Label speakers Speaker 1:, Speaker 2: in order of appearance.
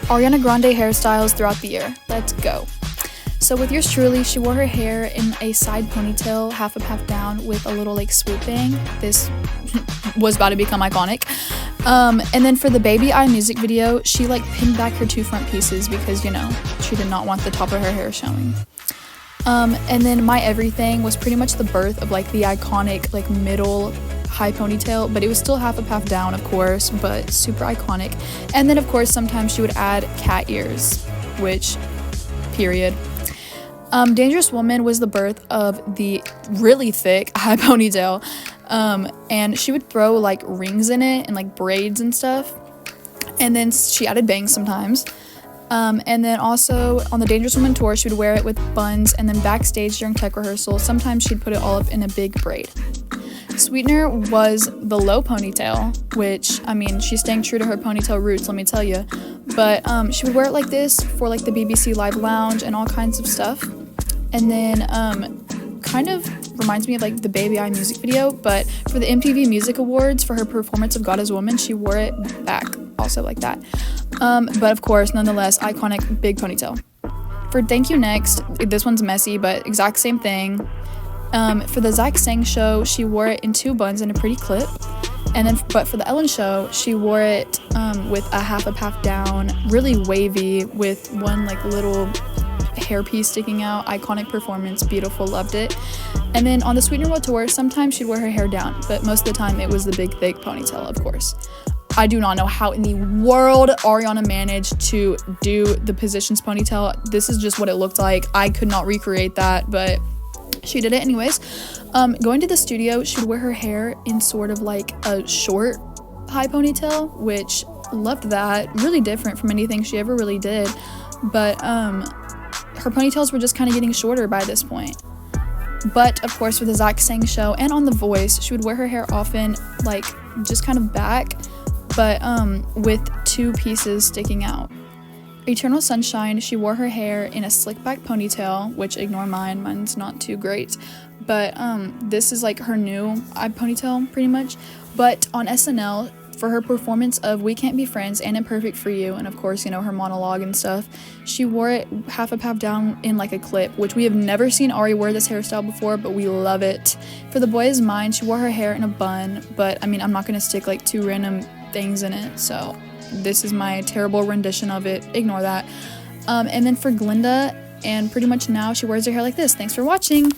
Speaker 1: Ariana Grande hairstyles throughout the year. Let's go. So with yours truly, she wore her hair in a side ponytail, half up, half down, with a little like swoop bang. This was about to become iconic. And then for the Baby Eye music video, she like pinned back her two front pieces because, you know, she did not want the top of her hair showing. And then My Everything was pretty much the birth of like the iconic like middle high ponytail, but it was still half up, half down, of course, but super iconic. And then of course sometimes she would add cat ears, which period. Dangerous Woman was the birth of the really thick high ponytail, and she would throw like rings in it and like braids and stuff, and then she added bangs sometimes. And then also on the Dangerous Woman tour, she would wear it with buns, and then backstage during tech rehearsal, sometimes she'd put it all up in a big braid. Sweetener was the low ponytail, which, I mean, she's staying true to her ponytail roots, let me tell you. But she would wear it like this for like the BBC Live Lounge and all kinds of stuff. And then kind of reminds me of like the Baby Eye music video, but for the MTV Music Awards for her performance of God is Woman, she wore it back also like that. But of course, nonetheless, iconic big ponytail. For Thank You Next, this one's messy, but exact same thing. For the Zach Sang show, she wore it in two buns and a pretty clip. And then, but for the Ellen show, she wore it with a half up, half down, really wavy, with one like little hairpiece sticking out. Iconic performance, beautiful, loved it. And then on the Sweetener World tour, sometimes she'd wear her hair down, but most of the time it was the big thick ponytail, of course. I do not know how in the world Ariana managed to do the Positions ponytail. This is just what it looked like. I could not recreate that, but she did it anyways. Going to the studio, she'd wear her hair in sort of like a short high ponytail, which loved that. Really different from anything she ever really did. But her ponytails were just kind of getting shorter by this point. But of course, for the Zach Sang show and on The Voice, she would wear her hair often like just kind of back, but with two pieces sticking out. Eternal Sunshine, she wore her hair in a slick back ponytail, which ignore mine, mine's not too great, but this is like her new ponytail pretty much. But on SNL, for her performance of We Can't Be Friends and Imperfect for You, and of course, you know, her monologue and stuff, she wore it half up, half down in like a clip, which we have never seen Ari wear this hairstyle before, but we love it. For The Boy Is Mine, she wore her hair in a bun, but I mean, I'm not gonna stick like two random things in it, so this is my terrible rendition of it, ignore that. And then for Glinda, and pretty much now she wears her hair like this. Thanks for watching.